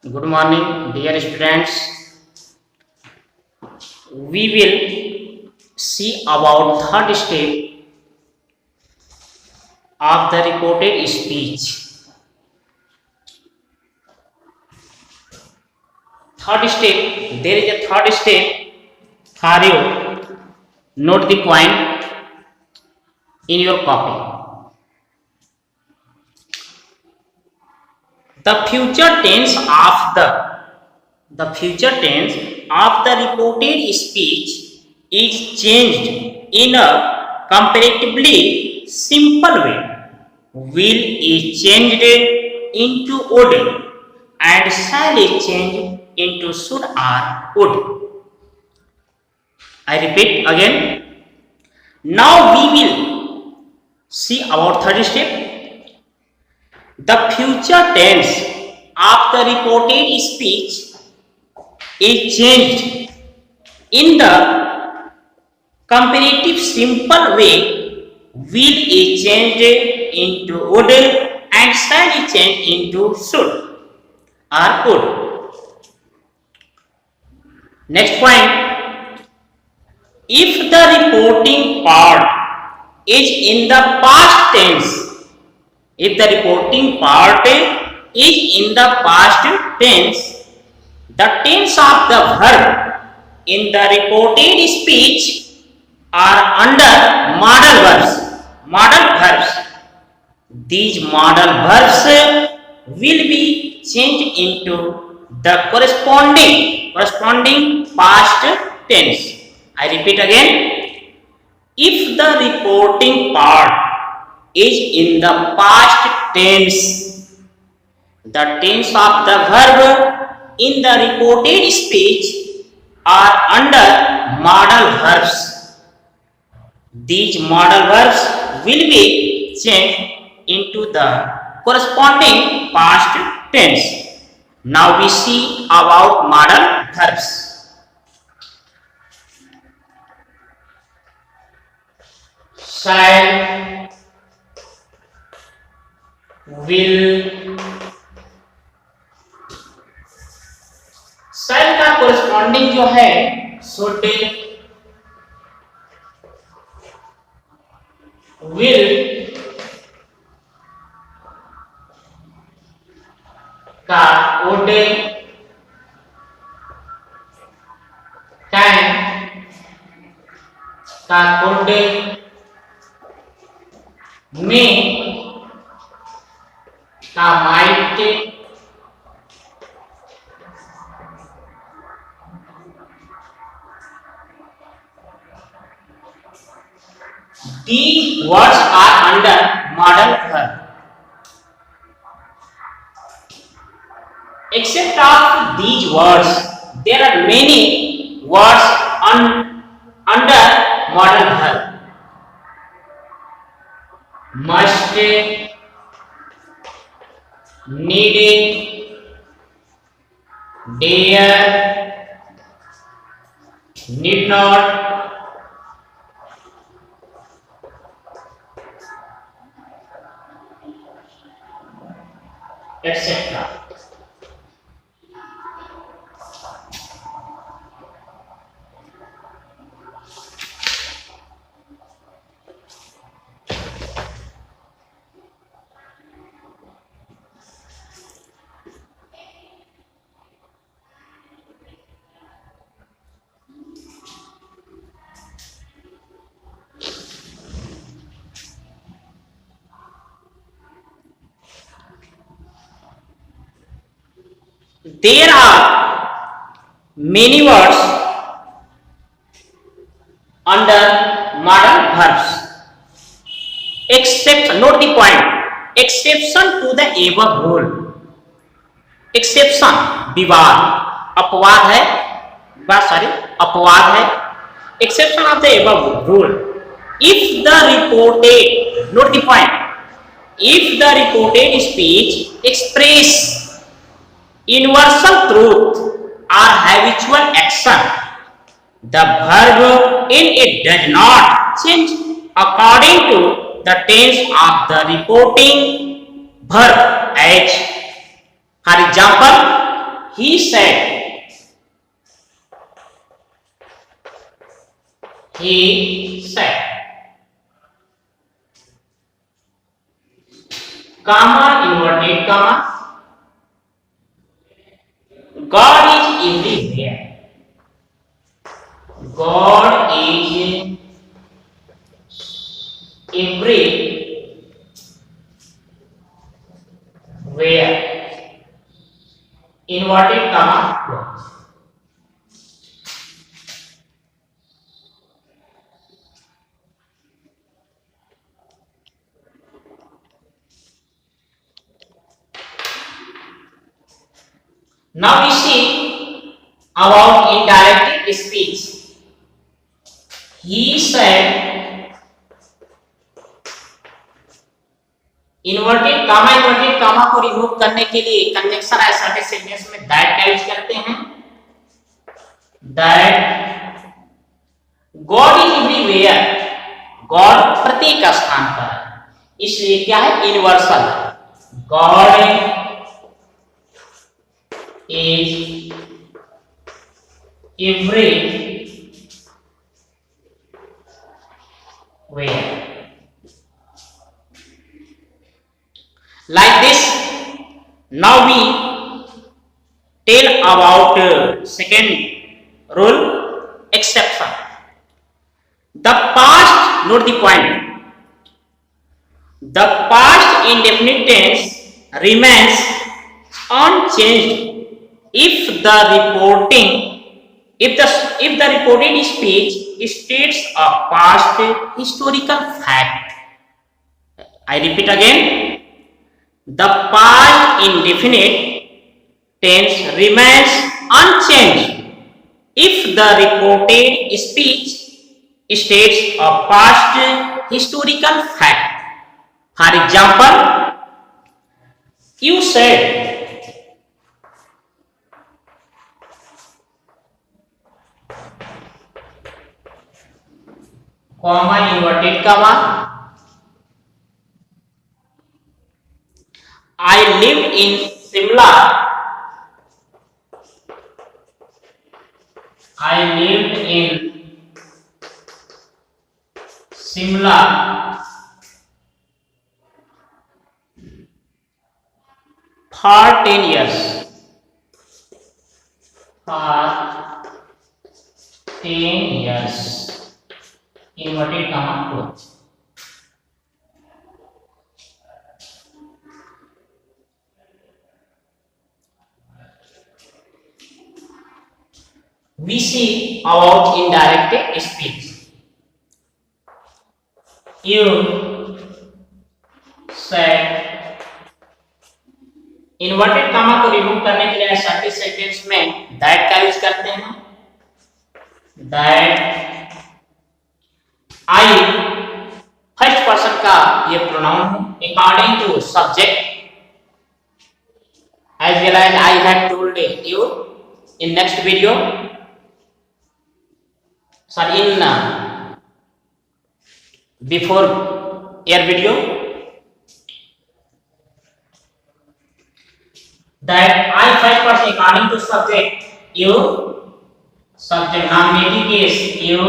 Good morning, dear students. We will see about third step of the reported speech. Third step, there is a third step for you. Note the point in your copy. The future tense of the reported speech is changed in a comparatively simple way. Will is changed into would and shall is changed into should or would. I repeat again. Now we will see about third step. The future tense of the reported speech is changed in the comparative simple way. Will is changed into would and shall is changed into should or would. Next point. If the reporting part is in the past tense, if the reporting part is in the past tense, the tense of the verb in the reported speech are under modal verbs. Modal verbs. These modal verbs will be changed into the corresponding past tense. I repeat again. If the reporting part is in the past tense, the tense of the verb in the reported speech are under modal verbs. These modal verbs will be changed into the corresponding past tense. Now we see about modal verbs. Shall, will, shall का corresponding जो है should, will का would, can का could, may का might, these words are under modal verb. Except of these words, there are many words under modal verb. Must, need, dare, need not, etc. There are many words under modal verbs. Except, note the point, exception to the above rule. Exception, विवाद, अपवाद है, अपवाद है. Exception of the above rule. If the reported, note the point, if the reported speech express universal truth or habitual action, the verb in it does not change according to the tense of the reporting verb. As for example, he said. He said. Comma, inverted comma. God is everywhere. God is everywhere. Inverted comma. Now we see about indirect speech. He said, inverted comma को remove करने के लिए conjunction assertive sentence में that का use करते हैं। That God is everywhere, God प्रत्येक स्थान पर है, इसलिए क्या है universal. God is everywhere. Like this, now we tell about second rule, exception. The past, note the point. The past indefinite tense remains unchanged if the reported speech states a past historical fact. I repeat again. The past indefinite tense remains unchanged if the reported speech states a past historical fact. For example, you said, comma, inverted comma, I lived in Simla. I lived in Simla for 10 years. For 10 years. Inverted comma close. We see about indirect speech. You said, inverted comma को remove करने के लिए assertive sentence में that का use करते हैं। That I first person का ये प्रोनाउन है according to subject as well as I have told you in next video. Sorry, in before air video, that I first person according to subject, you subject nominative case, you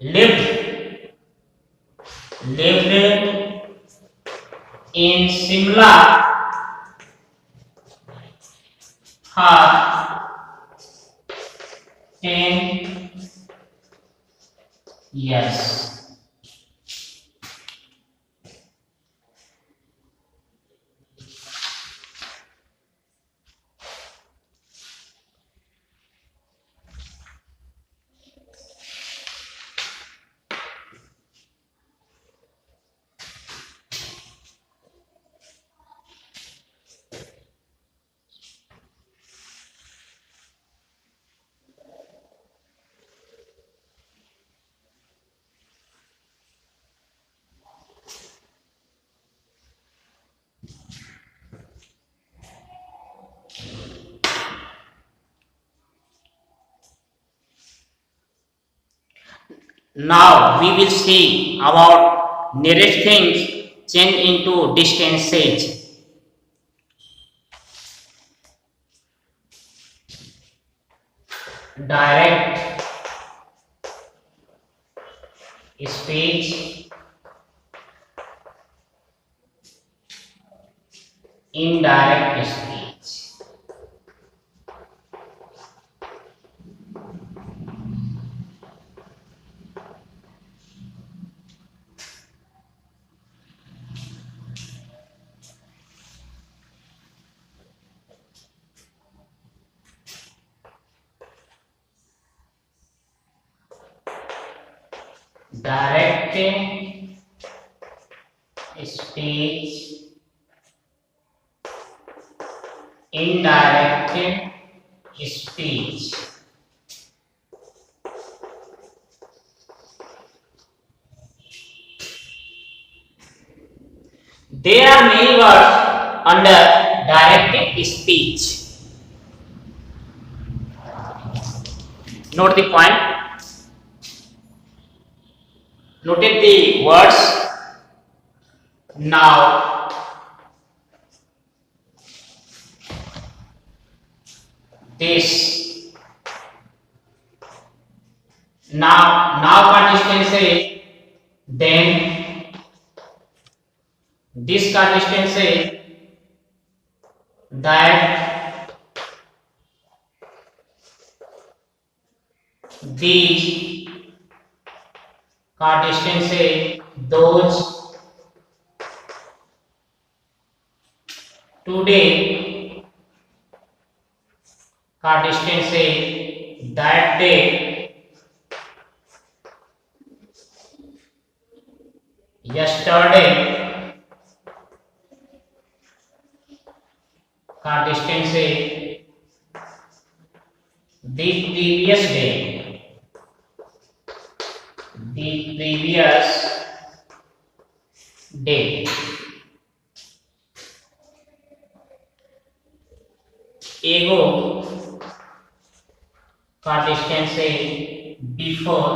lived in Simla for 10 years. Now we will see about nearest things change into distance sage. direct speech, indirect speech. Direct speech, indirect speech. There are many words under direct speech. Note the point. Noted the words now, this. Now का distance है then, this का distance है that, these का distance है those, today का distance है that day, yesterday का distance है the previous day, the previous day. एगो का डिस्टेंस है बिफोर,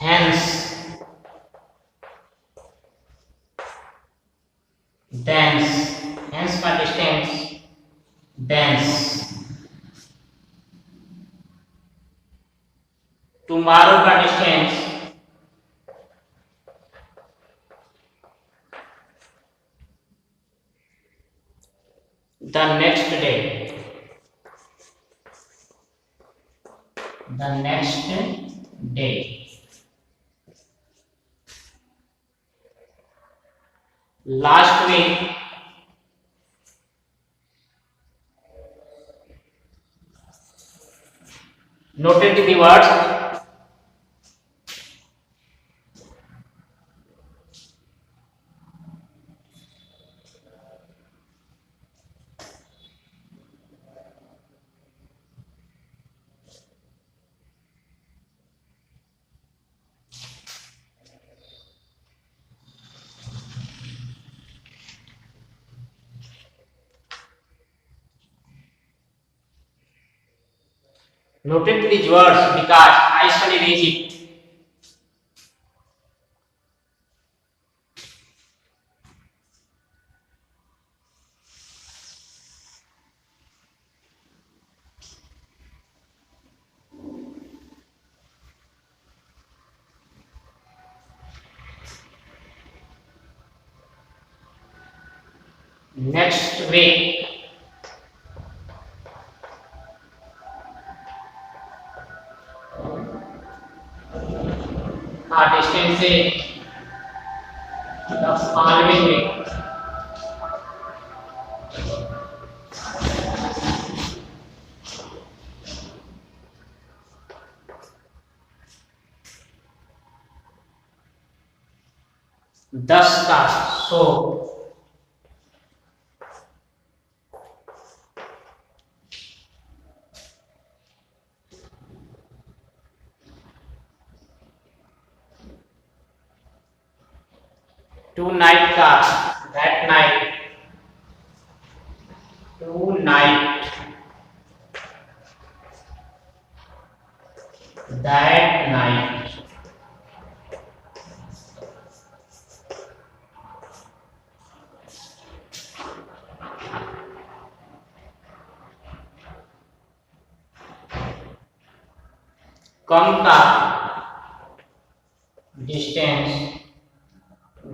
hence, thence, hence का डिस्टेंस thence, tomorrow का distance the next day, the next day. Last week, noted the words noted these words because I studied Egypt. Next week, our distance is the following week. Thus का so, tonight का that night, tonight that night, come का distance,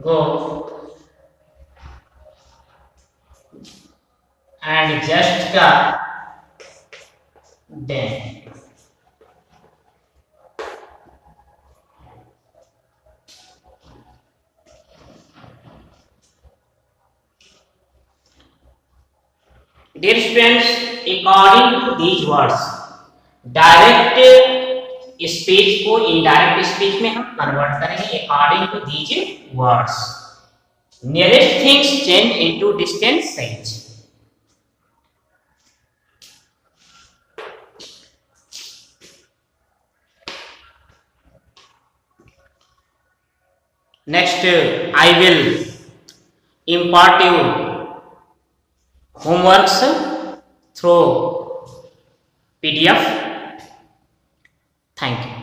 go and just का then. Dear students, according to these words, direct speech को indirect speech में हम convert करेंगे according to these words. Nearest things change into distance sense. Next, I will impart you homeworks through PDF. Thank you.